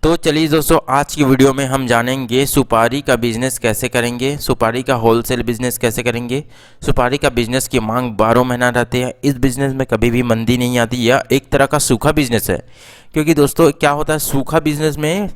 तो चलिए दोस्तों, आज की वीडियो में हम जानेंगे सुपारी का बिज़नेस कैसे करेंगे, सुपारी का होलसेल बिज़नेस कैसे करेंगे। सुपारी का बिज़नेस की मांग 12 महीना रहती है। इस बिज़नेस में कभी भी मंदी नहीं आती। यह एक तरह का सूखा बिज़नेस है, क्योंकि दोस्तों क्या होता है, सूखा बिज़नेस में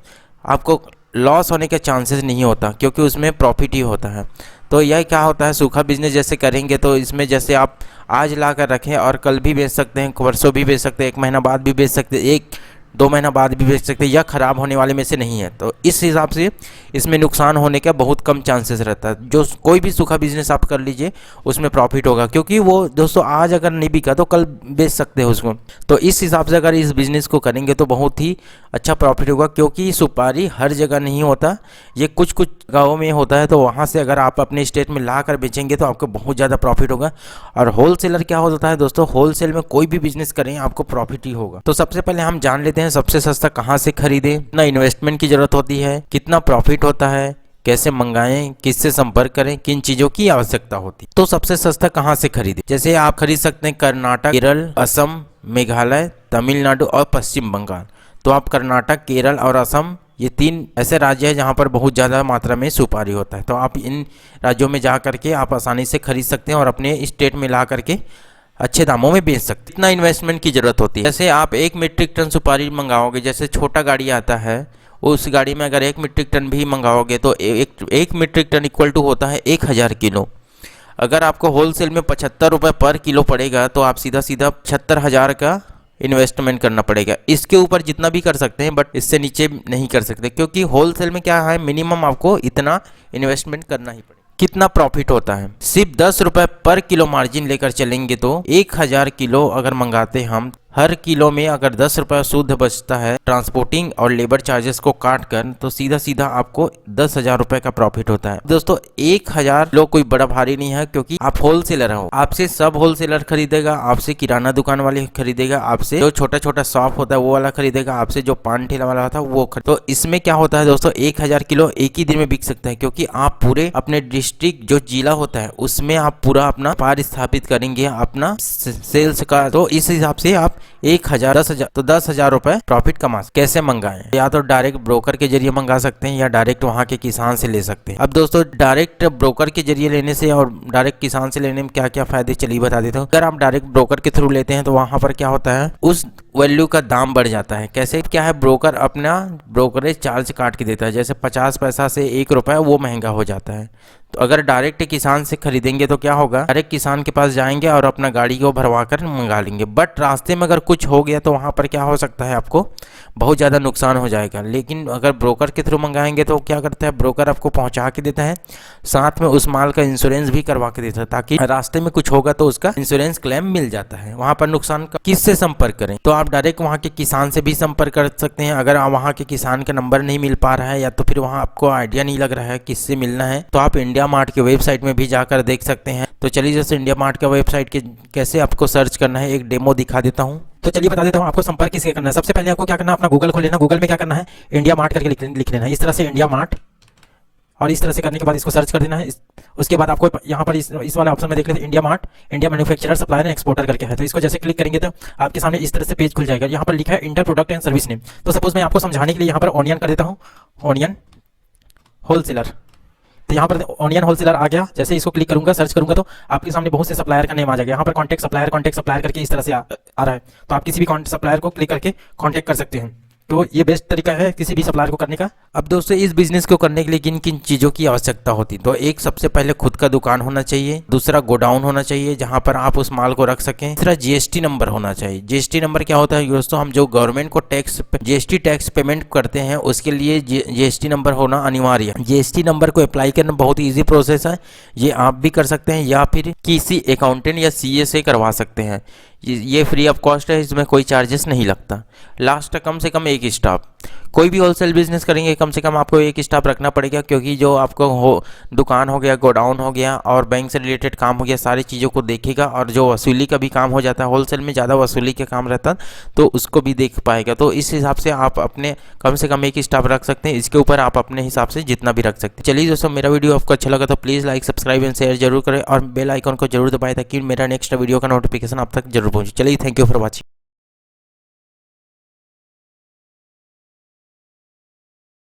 आपको लॉस होने के चांसेस नहीं होता, क्योंकि उसमें प्रॉफिट ही होता है। तो यह क्या होता है, सूखा बिज़नेस जैसे करेंगे तो इसमें जैसे आप आज ला कर रखें और कल भी बेच सकते हैं, परसों भी बेच सकते हैं, 1 महीना बाद भी बेच सकते हैं, 1-2 महीना बाद भी बेच सकते हैं। यह ख़राब होने वाले में से नहीं है। तो इस हिसाब से इसमें नुकसान होने का बहुत कम चांसेस रहता है। जो कोई भी सूखा बिज़नेस आप कर लीजिए उसमें प्रॉफिट होगा, क्योंकि वो दोस्तों आज अगर नहीं बिका तो कल बेच सकते हैं उसको। तो इस हिसाब से अगर इस बिज़नेस को करेंगे तो बहुत ही अच्छा प्रॉफिट होगा, क्योंकि सुपारी हर जगह नहीं होता, ये कुछ कुछ गाँवों में होता है। तो वहाँ से अगर आप अपने स्टेट में ला कर बेचेंगे तो आपको बहुत ज़्यादा प्रॉफिट होगा। और होलसेलर क्या होता है दोस्तों, होलसेल में कोई भी बिज़नेस करें आपको प्रॉफिट ही होगा। तो सबसे पहले हम जान लेते हैं सबसे सस्ता कहाँ से खरीदें, कितना इन्वेस्टमेंट की ज़रूरत होती है, कितना प्रॉफिट होता है, कैसे मंगाएं, किससे संपर्क करें, किन चीज़ों की आवश्यकता होती है। तो सबसे सस्ता कहाँ से खरीदें, जैसे आप खरीद सकते हैं कर्नाटक, केरल, असम, मेघालय, तमिलनाडु और पश्चिम बंगाल। तो आप कर्नाटक, केरल और असम, ये 3 ऐसे राज्य हैं जहाँ पर बहुत ज़्यादा मात्रा में सुपारी होता है। तो आप इन राज्यों में जा करके आप आसानी से खरीद सकते हैं और अपने स्टेट में ला करके अच्छे दामों में बेच सकते हैं। इतना इन्वेस्टमेंट की ज़रूरत होती है। जैसे आप 1 मीट्रिक टन सुपारी मंगाओगे, जैसे छोटा गाड़ी आता है उस गाड़ी में अगर 1 मीट्रिक टन भी मंगाओगे तो एक मीट्रिक टन इक्वल टू होता है 1000 किलो। अगर आपको होलसेल में 75 रुपये पर किलो पड़ेगा तो आप सीधा 75,000 का इन्वेस्टमेंट करना पड़ेगा। इसके ऊपर जितना भी कर सकते हैं, बट इससे नीचे नहीं कर सकते, क्योंकि होलसेल में क्या है, मिनिमम आपको इतना इन्वेस्टमेंट करना ही पड़ेगा। कितना प्रॉफिट होता है, सिर्फ 10 रुपये पर किलो मार्जिन लेकर चलेंगे तो 1000 किलो अगर मंगाते हम, हर किलो में अगर 10 रुपये शुद्ध बचता है ट्रांसपोर्टिंग और लेबर चार्जेस को काट कर, तो सीधा सीधा आपको 10,000 रुपये का प्रॉफिट होता है। दोस्तों 1000 किलो कोई बड़ा भारी नहीं है, क्योंकि आप होलसेलर हो, आपसे सब होलसेलर खरीदेगा, आपसे किराना दुकान वाले खरीदेगा, आपसे जो छोटा छोटा शॉप होता है वो वाला खरीदेगा, आपसे जो पान ठेला वाला होता है वो तो इसमें क्या होता है दोस्तों, 1000 किलो एक ही दिन में बिक सकता है, क्योंकि आप पूरे अपने डिस्ट्रिक्ट जो जिला होता है उसमें आप पूरा अपना व्यापार स्थापित करेंगे, अपना सेल्स का। तो इस हिसाब से आप 10,000 रुपए प्रॉफिट कमा सकते। कैसे मंगाएं, या तो डायरेक्ट ब्रोकर के जरिए मंगा सकते हैं या डायरेक्ट वहां के किसान से ले सकते हैं। अब दोस्तों डायरेक्ट ब्रोकर के जरिए लेने से और डायरेक्ट किसान से लेने में क्या क्या फायदे चलिए बता देता हूँ। अगर आप डायरेक्ट ब्रोकर के थ्रू लेते हैं तो वहां पर क्या होता है, उस वैल्यू का दाम बढ़ जाता है। कैसे, क्या है, ब्रोकर अपना ब्रोकरेज चार्ज काट के देता है, जैसे 50 पैसा से 1 रुपया वो महंगा हो जाता है। तो अगर डायरेक्ट किसान से खरीदेंगे तो क्या होगा, डायरेक्ट किसान के पास जाएंगे और अपना गाड़ी को भरवा कर मंगा लेंगे, बट रास्ते में अगर कुछ हो गया तो वहाँ पर क्या हो सकता है, आपको बहुत ज़्यादा नुकसान हो जाएगा। लेकिन अगर ब्रोकर के थ्रू मंगाएंगे तो क्या करता है, ब्रोकर आपको पहुँचा के देता है, साथ में उस माल का इंश्योरेंस भी करवा के देता है, ताकि रास्ते में कुछ होगा तो उसका इंश्योरेंस क्लेम मिल जाता है। वहाँ पर नुकसान का किससे संपर्क करें, तो आप डायरेक्ट वहाँ के किसान से भी संपर्क कर सकते हैं। अगर वहाँ के किसान का नंबर नहीं मिल पा रहा है, या तो फिर वहाँ आपको आइडिया नहीं लग रहा है किससे मिलना है, तो आप इंडिया मार्ट के वेबसाइट में भी जाकर देख सकते हैं। तो चलिए जैसे इंडिया मार्ट का वेबसाइट के कैसे आपको सर्च करना है एक डेमो दिखा देता हूँ। तो चलिए बता देता हूँ आपको संपर्क किससे करना है। सबसे पहले आपको क्या करना है, अपना गूगल खोल लेना, गूगल में क्या करना है, इंडिया मार्ट करके लिख लेना है, इस तरह से इंडिया मार्ट, और इस तरह से करने के बाद इसको सर्च कर देना है। उसके बाद आपको यहाँ पर इस वाले ऑप्शन में देख लेते हैं, India mart, India manufacturer, supplier and exporter करके है। तो इसको जैसे क्लिक करेंगे तो आपके सामने इस तरह से पेज खुल जाएगा। यहाँ पर लिखा है inter product and service name. तो सपोज मैं आपको समझाने के लिए यहाँ पर ऑनियन कर देता हूँ, ऑनियन होलसेलर। तो यहाँ पर ऑनियन होलसेलर आ गया। जैसे इसको क्लिक करूंगा, सर्च करूंगा, तो आपके सामने बहुत से सप्लायर का नेम आ जाएगा। यहाँ पर कॉन्टैक्ट सप्लायर करके इस तरह से आ रहा है। तो आप किसी भी सप्लायर को क्लिक करके कॉन्टैक्ट कर सकते हैं। तो ये बेस्ट तरीका है किसी भी सप्लायर को करने का। अब दोस्तों इस बिजनेस को करने के लिए किन किन चीज़ों की आवश्यकता होती है, तो एक सबसे पहले खुद का दुकान होना चाहिए, दूसरा गोडाउन होना चाहिए जहां पर आप उस माल को रख सकें, तीसरा जीएसटी नंबर होना चाहिए। जीएसटी नंबर क्या होता है दोस्तों, हम जो गवर्नमेंट को जीएसटी टैक्स पेमेंट करते हैं उसके लिए जीएसटी नंबर होना अनिवार्य है। जीएसटी नंबर को अप्लाई करना बहुत ईजी प्रोसेस है, ये आप भी कर सकते हैं या फिर किसी अकाउंटेंट या सीए से करवा सकते हैं। ये फ्री ऑफ कॉस्ट है, इसमें कोई चार्जेस नहीं लगता। लास्ट कम से कम 1 स्टाफ, कोई भी होलसेल बिजनेस करेंगे कम से कम आपको 1 स्टाफ रखना पड़ेगा, क्योंकि जो आपको दुकान हो गया, गोडाउन हो गया और बैंक से रिलेटेड काम हो गया, सारी चीज़ों को देखेगा। और जो वसूली का भी काम हो जाता है, होलसेल में ज़्यादा वसूली का काम रहता है, तो उसको भी देख पाएगा। तो इस हिसाब से आप अपने कम से कम 1 स्टाफ रख सकते हैं। इसके ऊपर आप अपने हिसाब से जितना भी रख सकते हैं। चलिए दोस्तों, मेरा वीडियो आपको अच्छा लगा तो please like, subscribe and share जरूर करें और बेल आइकन को जरूर दबाएं, ताकि मेरा नेक्स्ट वीडियो का नोटिफिकेशन आप तक जरूर पहुँचे। चलिए, थैंक यू फॉर वॉचिंग।